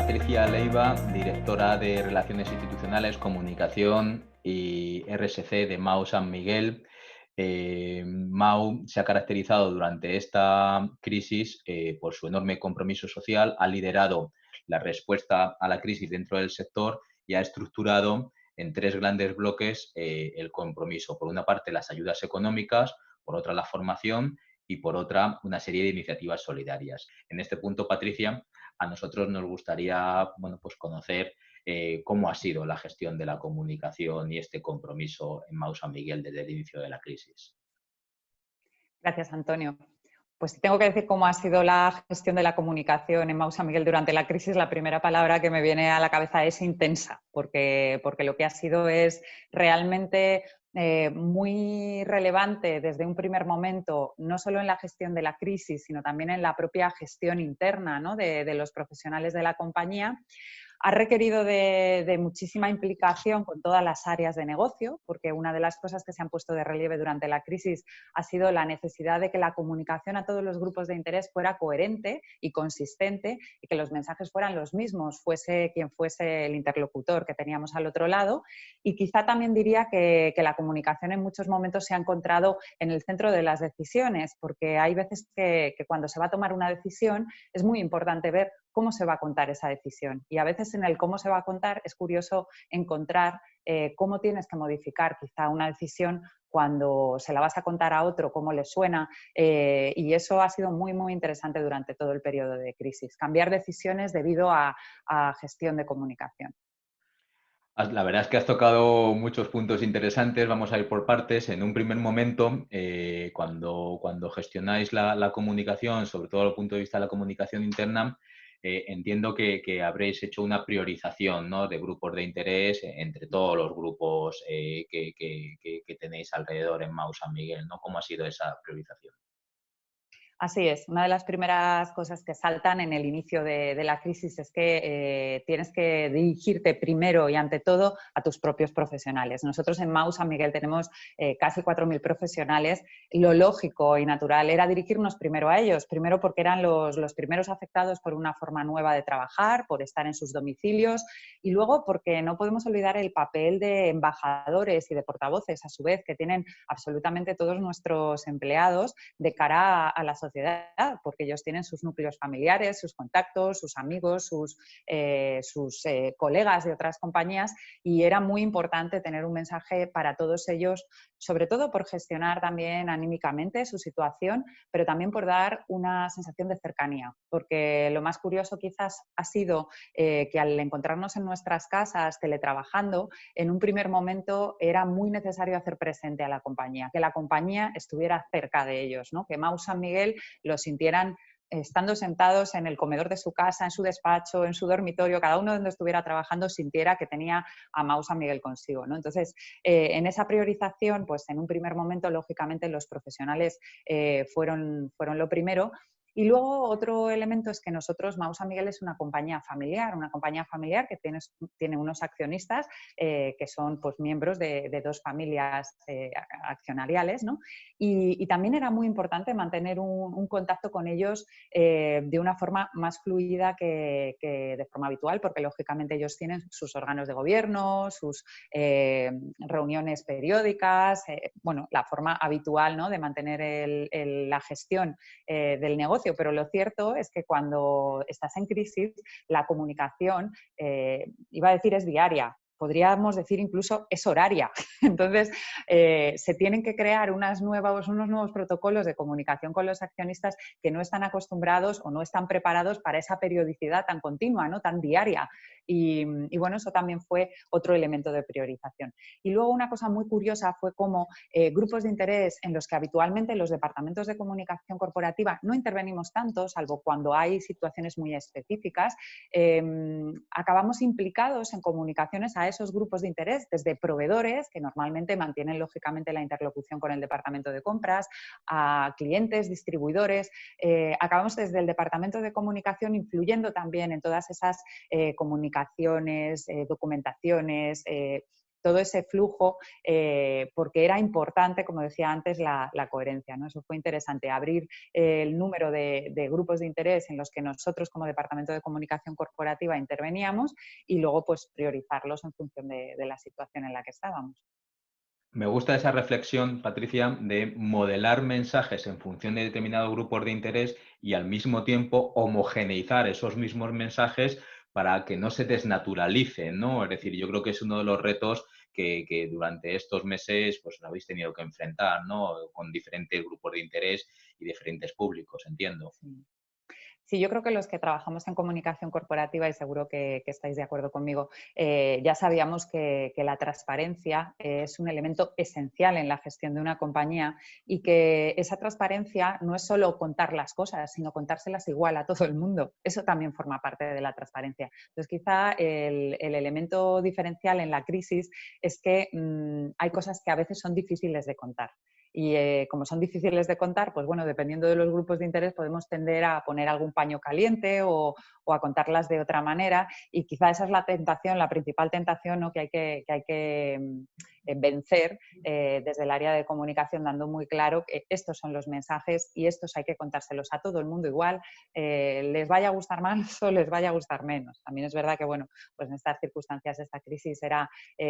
Patricia Leiva, directora de Relaciones Institucionales, Comunicación y RSC de MAU San Miguel. MAU se ha caracterizado durante esta crisis por su enorme compromiso social, ha liderado la respuesta a la crisis dentro del sector y ha estructurado en tres grandes bloques el compromiso. Por una parte, las ayudas económicas, por otra, la formación y por otra, una serie de iniciativas solidarias. En este punto, Patricia, a nosotros nos gustaría pues conocer cómo ha sido la gestión de la comunicación y este compromiso en MAU San Miguel desde el inicio de la crisis. Gracias, Antonio. Pues tengo que decir cómo ha sido la gestión de la comunicación en MAU San Miguel durante la crisis. La primera palabra que me viene a la cabeza es intensa, porque lo que ha sido es realmente muy relevante desde un primer momento, no solo en la gestión de la crisis, sino también en la propia gestión interna, ¿no?, de los profesionales de la compañía. Ha requerido de muchísima implicación con todas las áreas de negocio, porque una de las cosas que se han puesto de relieve durante la crisis ha sido la necesidad de que la comunicación a todos los grupos de interés fuera coherente y consistente y que los mensajes fueran los mismos, fuese quien fuese el interlocutor que teníamos al otro lado. Y quizá también diría que la comunicación en muchos momentos se ha encontrado en el centro de las decisiones, porque hay veces que cuando se va a tomar una decisión es muy importante ver cómo se va a contar esa decisión. Y a veces en el cómo se va a contar es curioso encontrar cómo tienes que modificar quizá una decisión cuando se la vas a contar a otro, cómo le suena, y eso ha sido muy, muy interesante durante todo el periodo de crisis. Cambiar decisiones debido a gestión de comunicación. La verdad es que has tocado muchos puntos interesantes. Vamos a ir por partes. En un primer momento, cuando gestionáis la comunicación, sobre todo desde el punto de vista de la comunicación interna, entiendo que habréis hecho una priorización, ¿no?, de grupos de interés entre todos los grupos que tenéis alrededor en MAU San Miguel, ¿no? ¿Cómo ha sido esa priorización? Así es, una de las primeras cosas que saltan en el inicio de la crisis es que tienes que dirigirte primero y ante todo a tus propios profesionales. Nosotros en MAU San Miguel tenemos casi 4.000 profesionales. Lo lógico y natural era dirigirnos primero a ellos, primero porque eran los primeros afectados por una forma nueva de trabajar, por estar en sus domicilios, y luego porque no podemos olvidar el papel de embajadores y de portavoces, a su vez, que tienen absolutamente todos nuestros empleados de cara a la sociedad, porque ellos tienen sus núcleos familiares, sus contactos, sus amigos, sus colegas de otras compañías, y era muy importante tener un mensaje para todos ellos, sobre todo por gestionar también anímicamente su situación, pero también por dar una sensación de cercanía, porque lo más curioso quizás ha sido que al encontrarnos en nuestras casas teletrabajando, en un primer momento era muy necesario hacer presente a la compañía, que la compañía estuviera cerca de ellos, ¿no?, que MAU San Miguel lo sintieran estando sentados en el comedor de su casa, en su despacho, en su dormitorio, cada uno donde estuviera trabajando sintiera que tenía a MAU San Miguel consigo, ¿no? Entonces, en esa priorización, pues en un primer momento, lógicamente, los profesionales fueron lo primero. Y luego otro elemento es que nosotros, MAU San Miguel es una compañía familiar que tiene unos accionistas que son pues miembros de dos familias accionariales, ¿no? Y también era muy importante mantener un contacto con ellos de una forma más fluida que de forma habitual, porque lógicamente ellos tienen sus órganos de gobierno, sus reuniones periódicas, bueno, la forma habitual, ¿no?, de mantener la gestión del negocio. Pero lo cierto es que cuando estás en crisis, la comunicación, iba a decir es diaria, podríamos decir incluso es horaria. Entonces, se tienen que crear unos nuevos protocolos de comunicación con los accionistas que no están acostumbrados o no están preparados para esa periodicidad tan continua, ¿no?, tan diaria. Y bueno, eso también fue otro elemento de priorización. Y luego una cosa muy curiosa fue cómo grupos de interés en los que habitualmente los departamentos de comunicación corporativa no intervenimos tanto, salvo cuando hay situaciones muy específicas, acabamos implicados en comunicaciones a esos grupos de interés, desde proveedores, que normalmente mantienen lógicamente la interlocución con el departamento de compras, a clientes, distribuidores. Acabamos desde el departamento de comunicación influyendo también en todas esas comunicaciones, documentaciones, todo ese flujo, porque era importante, como decía antes, la coherencia, ¿no? Eso fue interesante, abrir el número de grupos de interés en los que nosotros como Departamento de Comunicación Corporativa interveníamos y luego pues priorizarlos en función de la situación en la que estábamos. Me gusta esa reflexión, Patricia, de modelar mensajes en función de determinados grupos de interés y al mismo tiempo homogeneizar esos mismos mensajes para que no se desnaturalicen, ¿no? Es decir, yo creo que es uno de los retos que durante estos meses pues habéis tenido que enfrentar, ¿no? Con diferentes grupos de interés y diferentes públicos, entiendo. Sí. Sí, yo creo que los que trabajamos en comunicación corporativa, y seguro que estáis de acuerdo conmigo, ya sabíamos que la transparencia es un elemento esencial en la gestión de una compañía y que esa transparencia no es solo contar las cosas, sino contárselas igual a todo el mundo. Eso también forma parte de la transparencia. Entonces, quizá el elemento diferencial en la crisis es que hay cosas que a veces son difíciles de contar. Y como son difíciles de contar, pues bueno, dependiendo de los grupos de interés podemos tender a poner algún paño caliente o a contarlas de otra manera y quizá esa es la tentación, la principal tentación, ¿no? que hay que vencer desde el área de comunicación, dando muy claro que estos son los mensajes y estos hay que contárselos a todo el mundo igual, les vaya a gustar más o les vaya a gustar menos. También es verdad que, bueno, pues en estas circunstancias esta crisis era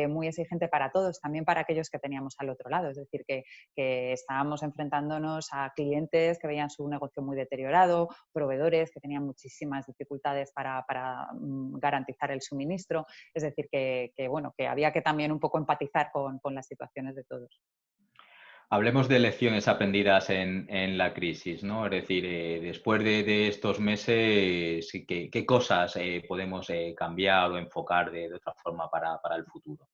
muy exigente para todos, también para aquellos que teníamos al otro lado, es decir, que estábamos enfrentándonos a clientes que veían su negocio muy deteriorado, proveedores que tenían muchísimas dificultades para garantizar el suministro, es decir, bueno, que había que también un poco empatizar con las situaciones de todos. Hablemos de lecciones aprendidas en la crisis, ¿no? Es decir, después de estos meses, ¿qué cosas podemos cambiar o enfocar de otra forma para el futuro?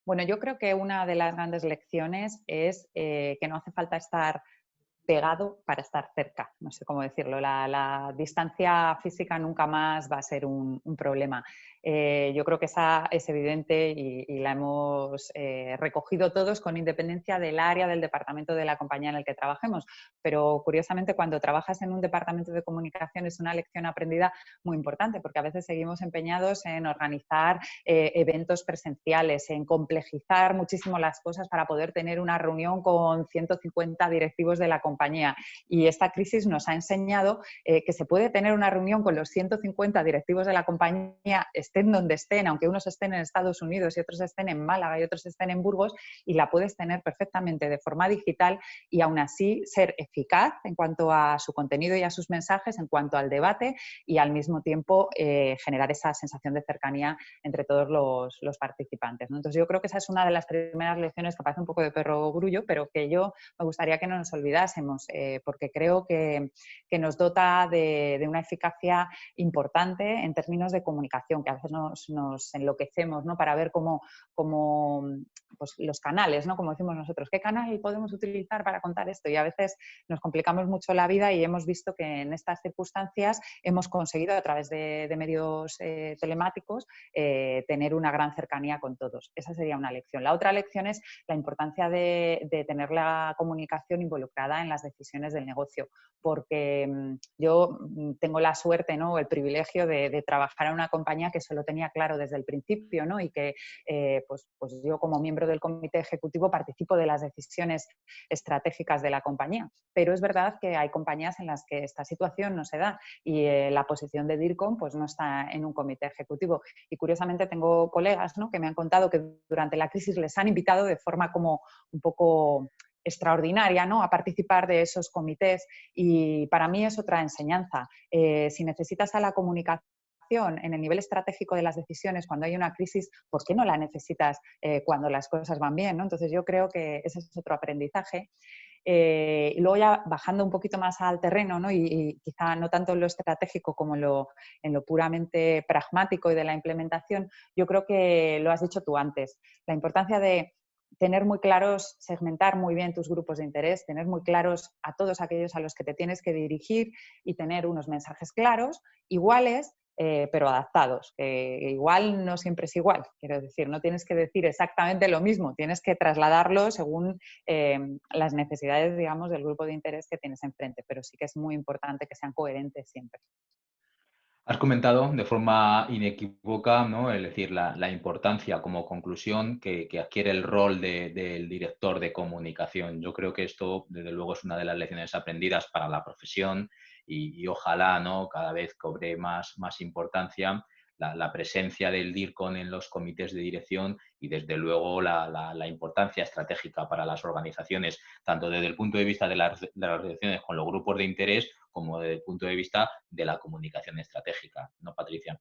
Bueno, yo creo que una de las grandes lecciones es que no hace falta estar pegado para estar cerca, no sé cómo decirlo, la distancia física nunca más va a ser un problema. Yo creo que esa es evidente y la hemos recogido todos con independencia del área, del departamento de la compañía en el que trabajemos, pero curiosamente cuando trabajas en un departamento de comunicación es una lección aprendida muy importante porque a veces seguimos empeñados en organizar eventos presenciales, en complejizar muchísimo las cosas para poder tener una reunión con 150 directivos de la compañía. Y esta crisis nos ha enseñado que se puede tener una reunión con los 150 directivos de la compañía, estén donde estén, aunque unos estén en Estados Unidos y otros estén en Málaga y otros estén en Burgos, y la puedes tener perfectamente de forma digital y aún así ser eficaz en cuanto a su contenido y a sus mensajes, en cuanto al debate y al mismo tiempo generar esa sensación de cercanía entre todos los participantes, ¿no? Entonces yo creo que esa es una de las primeras lecciones que parece un poco de perro grullo, pero que yo me gustaría que no nos olvidásemos, porque creo que nos dota de una eficacia importante en términos de comunicación, que a veces nos enloquecemos, ¿no? Para ver cómo pues, los canales, ¿no? Como decimos nosotros, ¿qué canal podemos utilizar para contar esto? Y a veces nos complicamos mucho la vida y hemos visto que en estas circunstancias hemos conseguido a través de medios telemáticos tener una gran cercanía con todos. Esa sería una lección. La otra lección es la importancia de tener la comunicación involucrada en las decisiones del negocio, porque yo tengo la suerte, ¿no? El privilegio de trabajar en una compañía que eso lo tenía claro desde el principio, ¿no? Y que pues yo como miembro del comité ejecutivo participo de las decisiones estratégicas de la compañía. Pero es verdad que hay compañías en las que esta situación no se da y la posición de DIRCOM pues no está en un comité ejecutivo. Y curiosamente tengo colegas, ¿no? que me han contado que durante la crisis les han invitado de forma como un poco extraordinaria, ¿no? a participar de esos comités y para mí es otra enseñanza. Si necesitas a la comunicación en el nivel estratégico de las decisiones cuando hay una crisis, ¿por qué no la necesitas cuando las cosas van bien? ¿no? Entonces yo creo que ese es otro aprendizaje. Y luego ya bajando un poquito más al terreno, ¿no? y quizá no tanto en lo estratégico como en lo puramente pragmático y de la implementación, yo creo que lo has dicho tú antes, la importancia de tener muy claros, segmentar muy bien tus grupos de interés, tener muy claros a todos aquellos a los que te tienes que dirigir y tener unos mensajes claros, iguales, pero adaptados. Igual no siempre es igual, quiero decir, no tienes que decir exactamente lo mismo, tienes que trasladarlo según las necesidades, digamos, del grupo de interés que tienes enfrente, pero sí que es muy importante que sean coherentes siempre. Has comentado de forma inequívoca, ¿no? Es decir, la importancia como conclusión que adquiere el rol del director de comunicación. Yo creo que esto, desde luego, es una de las lecciones aprendidas para la profesión y ojalá, ¿no? Cada vez cobre más importancia la presencia del DIRCON en los comités de dirección y, desde luego, la importancia estratégica para las organizaciones, tanto desde el punto de vista de las relaciones con los grupos de interés como desde el punto de vista de la comunicación estratégica, ¿no, Patricia?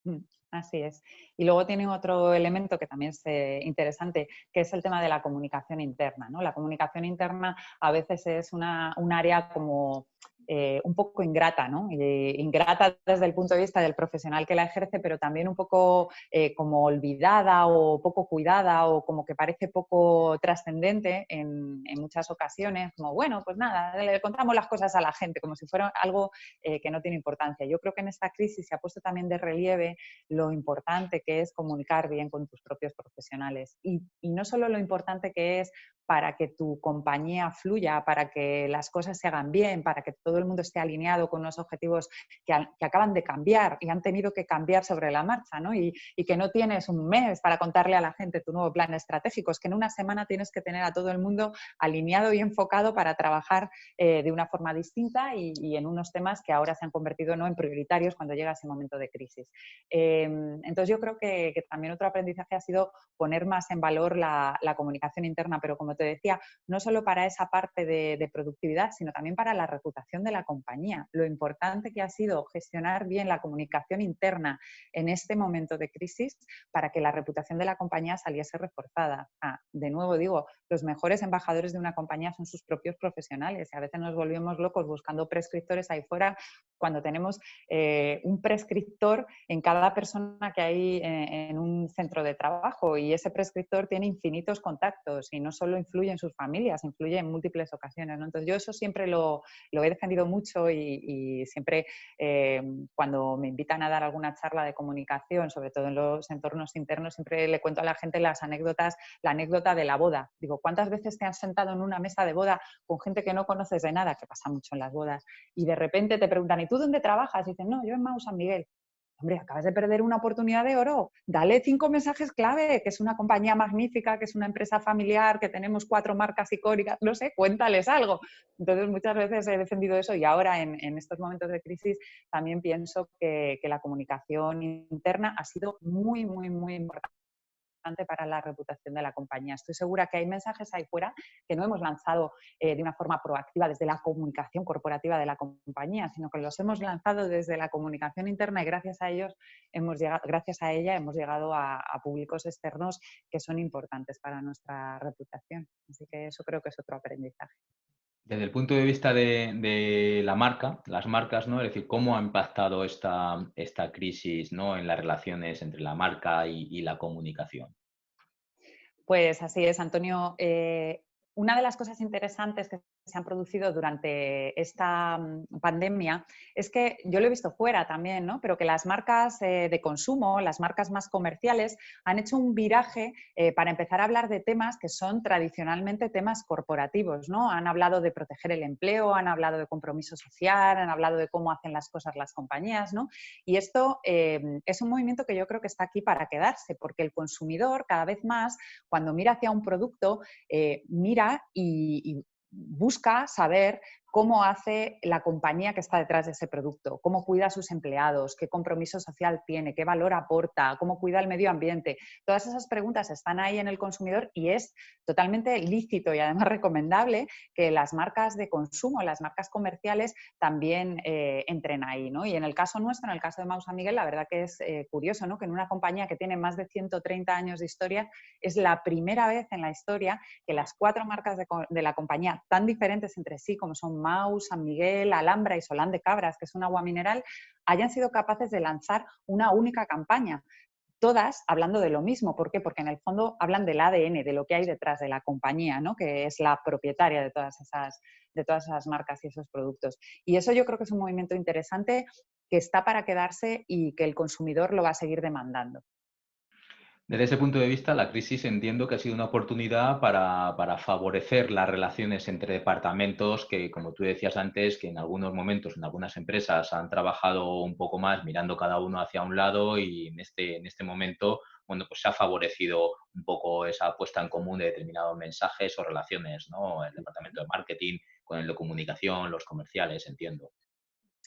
Mm, así es. Y luego tiene otro elemento que también es interesante, que es el tema de la comunicación interna, ¿no? La comunicación interna a veces es un área como un poco ingrata, ¿no? Ingrata desde el punto de vista del profesional que la ejerce, pero también un poco como olvidada o poco cuidada o como que parece poco trascendente en muchas ocasiones, como, bueno, pues nada, le contamos las cosas a la gente, como si fuera algo que no tiene importancia. Yo creo que en esta crisis se ha puesto también de relieve lo importante que es comunicar bien con tus propios profesionales y no solo lo importante que es para que tu compañía fluya, para que las cosas se hagan bien, para que todo el mundo esté alineado con unos objetivos que acaban de cambiar y han tenido que cambiar sobre la marcha, ¿no? Y que no tienes un mes para contarle a la gente tu nuevo plan estratégico, es que en una semana tienes que tener a todo el mundo alineado y enfocado para trabajar de una forma distinta y en unos temas que ahora se han convertido no en prioritarios cuando llega ese momento de crisis. Entonces yo creo que también otro aprendizaje ha sido poner más en valor la comunicación interna, pero como te decía, no solo para esa parte de productividad, sino también para la reputación de la compañía. Lo importante que ha sido gestionar bien la comunicación interna en este momento de crisis para que la reputación de la compañía saliese reforzada. De nuevo digo, los mejores embajadores de una compañía son sus propios profesionales y a veces nos volvemos locos buscando prescriptores ahí fuera cuando tenemos un prescriptor en cada persona que hay en un centro de trabajo y ese prescriptor tiene infinitos contactos y no solo influye en sus familias, influye en múltiples ocasiones, ¿no? Entonces yo eso siempre lo he defendido mucho y siempre cuando me invitan a dar alguna charla de comunicación, sobre todo en los entornos internos, siempre le cuento a la gente las anécdotas, la anécdota de la boda. Digo, ¿cuántas veces te has sentado en una mesa de boda con gente que no conoces de nada, que pasa mucho en las bodas, y de repente te preguntan, ¿y tú dónde trabajas? Y dices, no, yo en Mau San Miguel. Hombre, acabas de perder una oportunidad de oro. Dale 5 mensajes clave, que es una compañía magnífica, que es una empresa familiar, que tenemos 4 marcas icónicas, no sé, cuéntales algo. Entonces, muchas veces he defendido eso y ahora en estos momentos de crisis también pienso que la comunicación interna ha sido muy, muy, muy importante para la reputación de la compañía. Estoy segura que hay mensajes ahí fuera que no hemos lanzado de una forma proactiva desde la comunicación corporativa de la compañía, sino que los hemos lanzado desde la comunicación interna y gracias a ellos gracias a ella hemos llegado a públicos externos que son importantes para nuestra reputación. Así que eso creo que es otro aprendizaje. Desde el punto de vista de la marca, las marcas, ¿no? Es decir, ¿cómo ha impactado esta crisis, ¿no? En las relaciones entre la marca y la comunicación? Pues así es, Antonio. Una de las cosas interesantes que se han producido durante esta pandemia es que yo lo he visto fuera también, ¿no? Pero que las marcas de consumo, las marcas más comerciales, han hecho un viraje para empezar a hablar de temas que son tradicionalmente temas corporativos, ¿no? Han hablado de proteger el empleo, han hablado de compromiso social, han hablado de cómo hacen las cosas las compañías, ¿no? Y esto es un movimiento que yo creo que está aquí para quedarse, porque el consumidor cada vez más cuando mira hacia un producto, mira y busca saber cómo hace la compañía que está detrás de ese producto, cómo cuida a sus empleados, qué compromiso social tiene, qué valor aporta, cómo cuida el medio ambiente. Todas esas preguntas están ahí en el consumidor y es totalmente lícito y además recomendable que las marcas de consumo, las marcas comerciales también entren ahí, ¿no? Y en el caso nuestro, en el caso de Mau San Miguel, la verdad que es curioso, ¿no? Que en una compañía que tiene más de 130 años de historia es la primera vez en la historia que las 4 marcas de la compañía, tan diferentes entre sí como son Mau, San Miguel, Alhambra y Solán de Cabras, que es un agua mineral, hayan sido capaces de lanzar una única campaña. Todas hablando de lo mismo. ¿Por qué? Porque en el fondo hablan del ADN, de lo que hay detrás de la compañía, ¿no? Que es la propietaria de todas esas marcas y esos productos. Y eso yo creo que es un movimiento interesante que está para quedarse y que el consumidor lo va a seguir demandando. Desde ese punto de vista, la crisis entiendo que ha sido una oportunidad para favorecer las relaciones entre departamentos que, como tú decías antes, que en algunos momentos, en algunas empresas han trabajado un poco más mirando cada uno hacia un lado y en este momento, bueno, pues se ha favorecido un poco esa puesta en común de determinados mensajes o relaciones, ¿no? El departamento de marketing con el de comunicación, los comerciales, entiendo.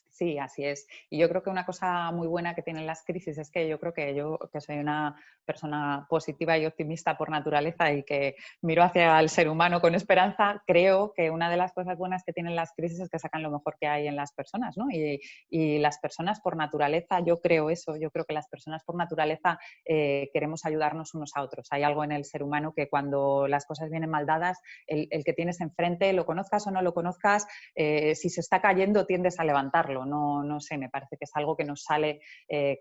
Sí, así es. Y yo creo que una cosa muy buena que tienen las crisis es que yo creo que yo, que soy una persona positiva y optimista por naturaleza y que miro hacia el ser humano con esperanza, creo que una de las cosas buenas que tienen las crisis es que sacan lo mejor que hay en las personas, ¿no? Y las personas por naturaleza, yo creo eso, yo creo que las personas por naturaleza queremos ayudarnos unos a otros. Hay algo en el ser humano que cuando las cosas vienen mal dadas, el que tienes enfrente, lo conozcas o no lo conozcas, si se está cayendo tiendes a levantarlo, no sé, me parece que es algo que nos sale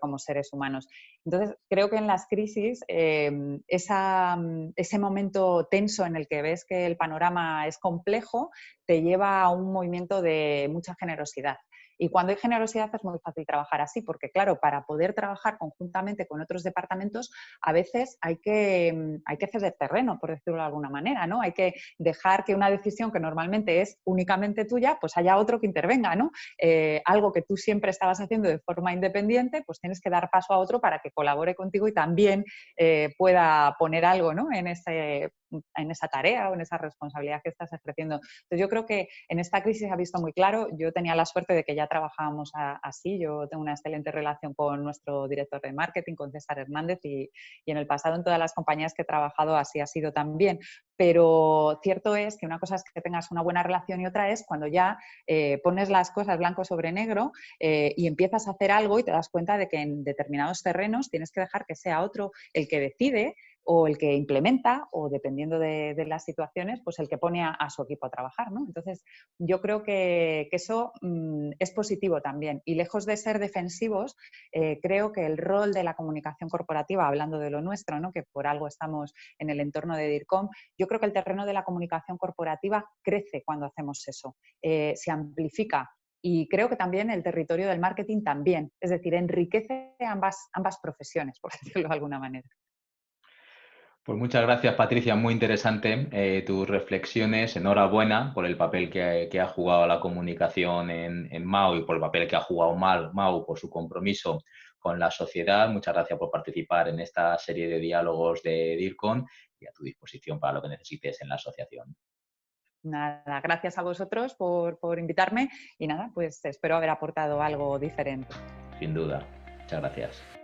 como seres humanos. Entonces, creo que en las crisis, ese momento tenso en el que ves que el panorama es complejo, te lleva a un movimiento de mucha generosidad. Y cuando hay generosidad es muy fácil trabajar así, porque claro, para poder trabajar conjuntamente con otros departamentos, a veces hay que ceder terreno, por decirlo de alguna manera, ¿no? Hay que dejar que una decisión que normalmente es únicamente tuya, pues haya otro que intervenga, ¿no? Algo que tú siempre estabas haciendo de forma independiente, pues tienes que dar paso a otro para que colabore contigo y también pueda poner algo, ¿no? En esa tarea o en esa responsabilidad que estás ejerciendo. Entonces yo creo que en esta crisis se ha visto muy claro. Yo tenía la suerte de que ya trabajábamos así. Yo tengo una excelente relación con nuestro director de marketing, con César Hernández, y en el pasado en todas las compañías que he trabajado así ha sido también. Pero cierto es que una cosa es que tengas una buena relación y otra es cuando ya pones las cosas blanco sobre negro y empiezas a hacer algo y te das cuenta de que en determinados terrenos tienes que dejar que sea otro el que decide o el que implementa, o dependiendo de las situaciones, pues el que pone a su equipo a trabajar, ¿no? Entonces, yo creo que eso es positivo también. Y lejos de ser defensivos, creo que el rol de la comunicación corporativa, hablando de lo nuestro, ¿no? Que por algo estamos en el entorno de DIRCOM, yo creo que el terreno de la comunicación corporativa crece cuando hacemos eso, se amplifica. Y creo que también el territorio del marketing también, es decir, enriquece ambas profesiones, por decirlo de alguna manera. Pues muchas gracias, Patricia. Muy interesante tus reflexiones. Enhorabuena por el papel que ha jugado la comunicación en MAU y por el papel que ha jugado MAU por su compromiso con la sociedad. Muchas gracias por participar en esta serie de diálogos de DIRCON y a tu disposición para lo que necesites en la asociación. Nada, gracias a vosotros por invitarme y nada, pues espero haber aportado algo diferente. Sin duda. Muchas gracias.